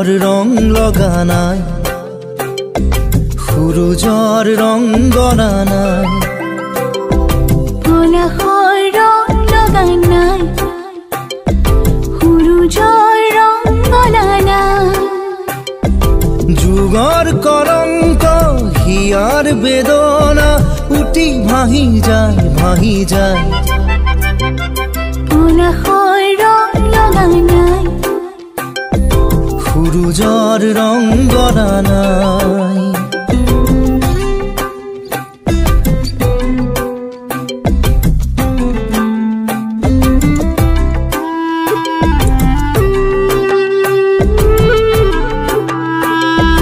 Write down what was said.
পলাশৰ ৰং লগা নাই সূৰুযৰ ৰং গনা নাই পলাশৰ ৰং লগা নাই সূৰুযৰ ৰং গনা নাই যুগৰ কলংক হিয়াৰ বেদনা উটি ভাহি যায় পলাশৰ ৰং লগা নাই সূৰুযৰ ৰং গনা নাই